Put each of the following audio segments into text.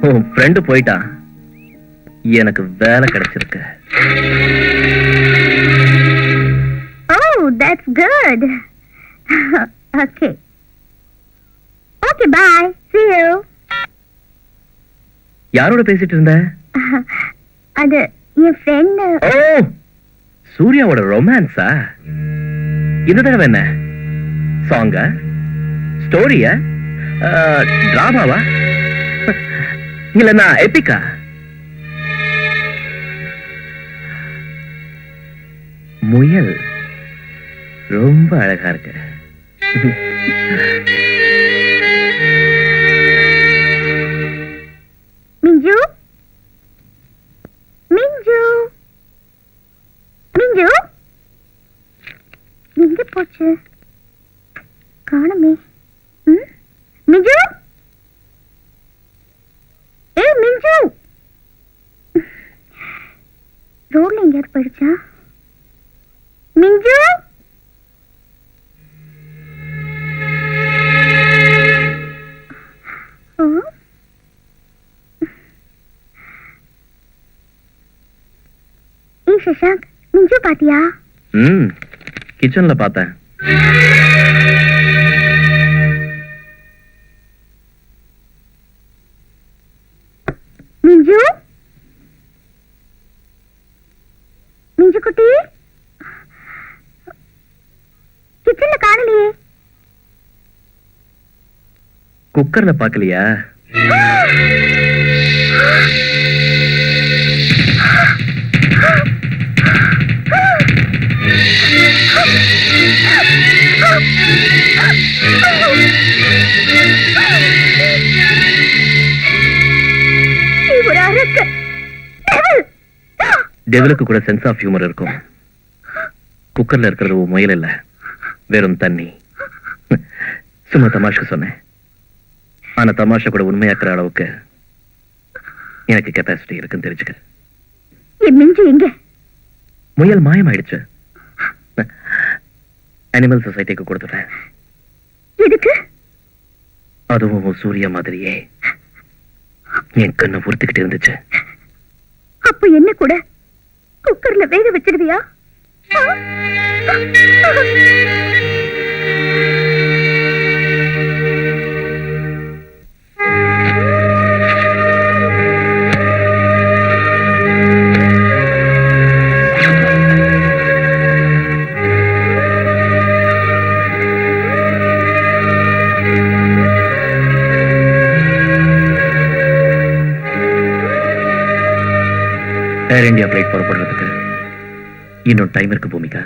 உன் ஃப்ரெண்டு போயிட்டா, எனக்கு வேலை கிடைச்சிருக்கு. Oh, that's good. Okay. Okay, bye. See you. யாரோட பேசிட்டு இருந்த? அது என் ஃப்ரெண்ட். ஓ, சூர்யாவோட ரொமான்ஸா? இந்த தடவை என்ன சாங்கா, ஸ்டோரியா, டிராமாவா, இல்லன்னா எபிக்கா? முயல் ரொம்ப அழகா இருக்கு. மிஞ்சு, மிஞ்சு, மிஞ்சு எங்க போச்சு? காணுமே. மிஞ்சு, ஏய் மிஞ்சு, ரோட்ல எங்கேயாவது போயிடுச்சா? மிஞ்சு, ஏய் சஷாங்க், மிஞ்சு பாத்தியா? கிச்சன்ல பார்த்தேன். மிஞ்சு, மிஞ்சு குட்டி, கிச்சன்ல காணலையே. குக்கர்ல பாக்கலையா? டெவிலுக்கு கூட சென்ஸ் ஆஃப் ஹியூமர் இருக்கும். குக்கர்ல இருக்கிறது முயல் இல்ல, வெறும் தண்ணி. சும்மா தமாஷுக்கு சொன்னேன். ஆனா தமாஷா கூட உண்மையாக்குற அளவுக்கு எனக்கு கெப்பாசிட்டி இருக்குன்னு தெரிஞ்சுக்க. எங்க முயல் மாயமாயிடுச்சு. அனிமல் சொசைட்டிக்கு கொடுத்துட்டேன். எதுக்கு? அதுவும் சூர்யா மாதிரியே என் கண்ணை உறுத்திக்கிட்டு இருந்துச்சு. அப்ப என்ன கூட குக்கர்ல வேக வச்சிருவியா? ஏர் இந்தியா பிளைட் புறப்படுறதுக்கு இன்னும் டைம் இருக்கு பூமிகா.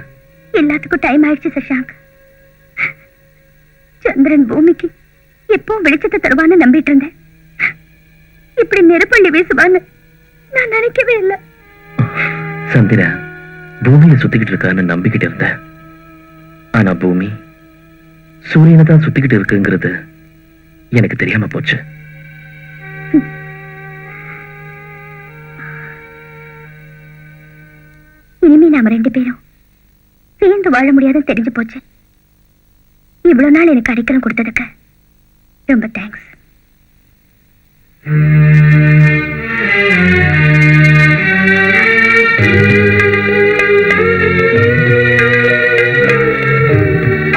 எல்லாத்துக்கும் டைம் ஆயிடுச்சு சஷாங்க். சந்திரன் பூமிக்கு எப்பவும் வெளிச்சத்தை தருவான்னு நம்பிட்டு இருந்தேன். இப்படி நெருப்பள்ளி வீசுவான்னு நான் நினைக்கவே இல்லை. சந்திரா பூமியை சுத்திக்கிட்டு இருக்கான்னு நம்பிக்கிட்டு இருந்தேன். ஆனா பூமி சூரியனை தான் சுத்திக்கிட்டு இருக்குங்கிறது எனக்கு தெரியாம போச்சு. இனிமே நாம ரெண்டு பேரும் சேர்ந்து வாழ முடியாதுன்னு தெரிஞ்சு போச்சு. இவ்வளவு நாள் எனக்கு அடிக்கலம் கொடுத்ததுக்கு ரொம்ப thanks.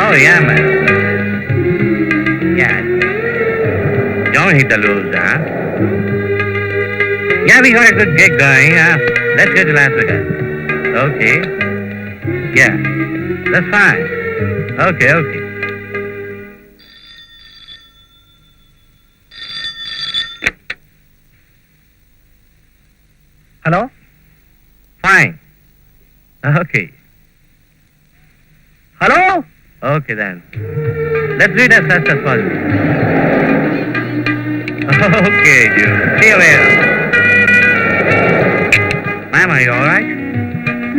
Oh yeah, man. Yeah. Don't hit the loose, huh? Yeah, we got a good gig going. Let's go to Las Vegas. Okay. Yeah, that's fine. Okay. Hello? Fine. Okay. Hello? Okay then. Let's do it as fast as possible. Okay, dude. See you later. Ma'am, are you alright?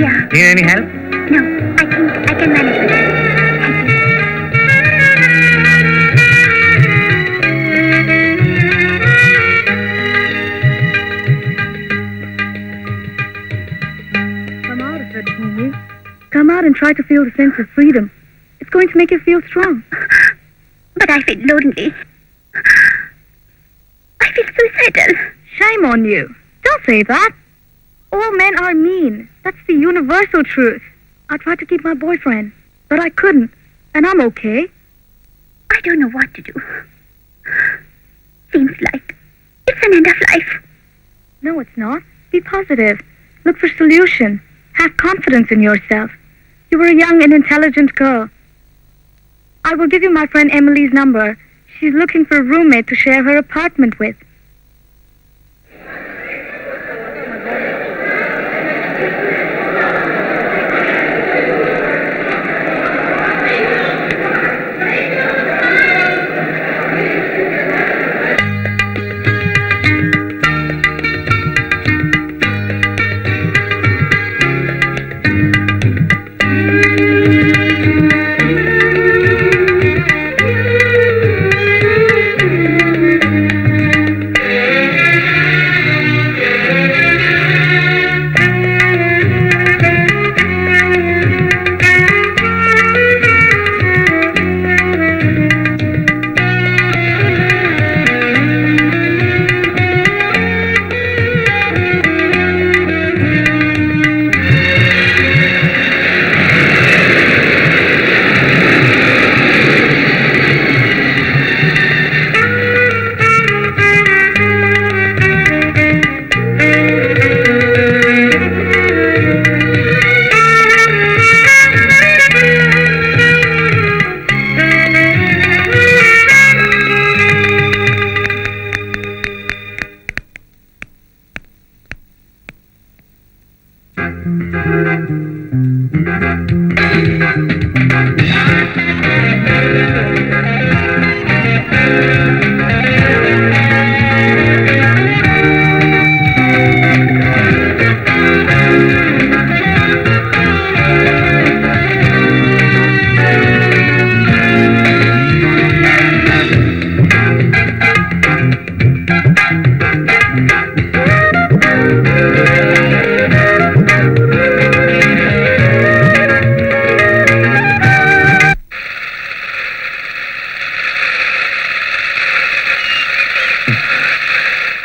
Yeah. Need any help? No, I can manage with it. Thank you. Come out of it, Amy. Come out and try to feel the sense of freedom. going to make you feel strong. But I feel lonely. I feel suicidal. Shame on you. Don't say that. All men are mean. That's the universal truth. I tried to keep my boyfriend, but I couldn't. And I'm okay. I don't know what to do. Seems like it's an end of life. No, it's not. Be positive. Look for solution. Have confidence in yourself. You were a young and intelligent girl. I will give you my friend Emily's number. She's looking for a roommate to share her apartment with.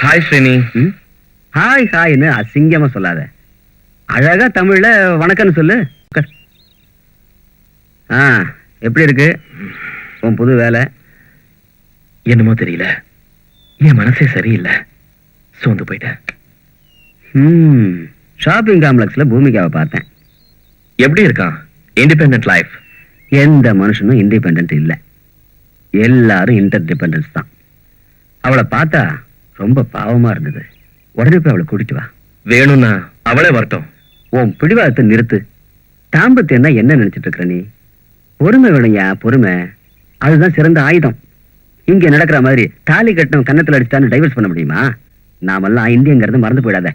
Hi Srini. Hi ஹாய்னு அசிங்கமா சொல்லாத. அழகா தமிழ்ல வணக்கம்னு சொல்லு. எப்படி இருக்கு உன் புது வேலை? என்னமோ தெரியல, என் மனசே சரியில்லை, சோர்ந்து போயிட்டேன். ஷாப்பிங் காம்ப்ளெக்ஸ்ல பூமிகாவை பார்த்தேன். எப்படி இருக்கான்? Independent life. எந்த மனுஷனும் இண்டிபெண்டன்ட் இல்ல, எல்லாரும் இன்டர் டிபெண்டன்ஸ் தான். அவளை பார்த்தா ரொம்ப பாவமா இருந்தது. உடனே போய் அவளை கூட்டிட்டு வா. வேணும்னா அவளே வரட்டும். உன் பிடிவாதத்தை நிறுத்து. தாம்பத்தியம்னா என்ன நினைச்சிட்டு இருக்கிற நீ? பொறுமை வேணும்யா, பொறுமை. அதுதான் சிறந்த ஆயுதம். இங்க நடக்கிற மாதிரி தாலி கட்டணும் கன்னத்துல அடிச்சுட்டான்னு டைவர்ஸ் பண்ண முடியுமா? நாமெல்லாம் இந்தியங்கிறது மறந்து போயிடாத.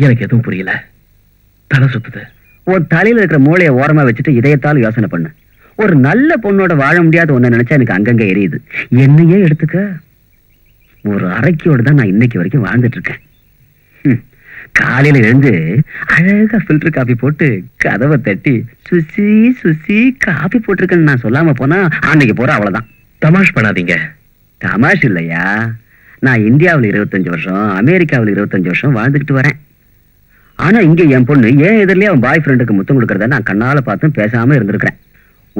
எனக்கு எதுவும் புரியல, தலை சுத்துது. ஒரு தலையில இருக்கிற மூளையை ஓரமா வச்சுட்டு இதயத்தால் யோசனை பண்ணு. ஒரு நல்ல பொண்ணோட வாழ முடியாத ஒண்ணு நினைச்சா எனக்கு அங்கங்க எரியுது. என்னையே எடுத்துக்க. ஒரு அரைக்கியோடு தான் நான் இன்னைக்கு வரைக்கும் வாழ்ந்துட்டு இருக்கேன். காலையில எழுந்து அழகா ஃபில்டர் காபி போட்டு கதவை தட்டி சுசி சுசி காபி போட்டிருக்கேன்னு நான் சொல்லாம போனா அன்னைக்கு போற அவ்வளவுதான். தமாஷ் பண்ணாதீங்க. தமாஷ் இல்லையா, நான் இந்தியாவில் 25 வருஷம், அமெரிக்காவில் 25 வருஷம் வாழ்ந்துக்கிட்டு வரேன். ஆனா இங்க என் பொண்ணு ஏன் எதிரிலேயே அவன் பாய் ஃப்ரெண்டுக்கு முத்தம் கொடுக்கறத நான் கண்ணால பார்த்தும் பேசாம இருந்திருக்கிறேன்.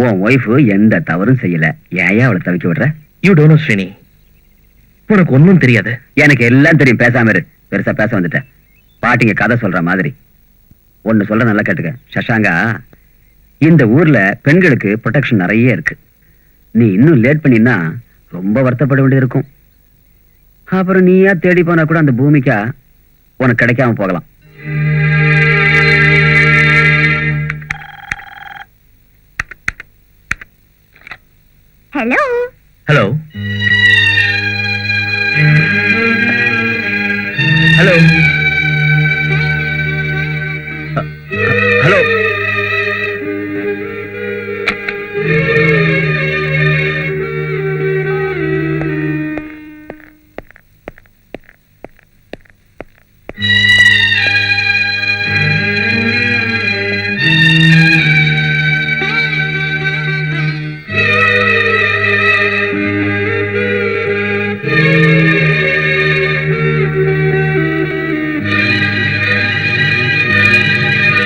உன் ஒய்ஃபு எந்த தவறும் செய்யல, ஏன் அவளை தவிக்க விடுற? யூ டோன்ட் நோ ஸ்ரீனி, உனக்கு ஒன்னும் தெரியாது. எனக்கு எல்லாம் தெரியும், பேசாம இரு. பெருசா பேச வந்துட்டேன். பாட்டிங்க கதை சொல்ற மாதிரி ஒண்ணு சொல்ற, நல்லா கேட்டுக்க சஷாங்கா. இந்த ஊர்ல பெண்களுக்கு ப்ரொடெக்ஷன் நிறைய இருக்கு. நீ இன்னும் லேட் பண்ணினா ரொம்ப வருத்தப்பட வேண்டியது இருக்கும். அப்புறம் நீயா தேடி போனா கூட அந்த பூமிக்கா உனக்கு கிடைக்காம போகலாம். Hello hello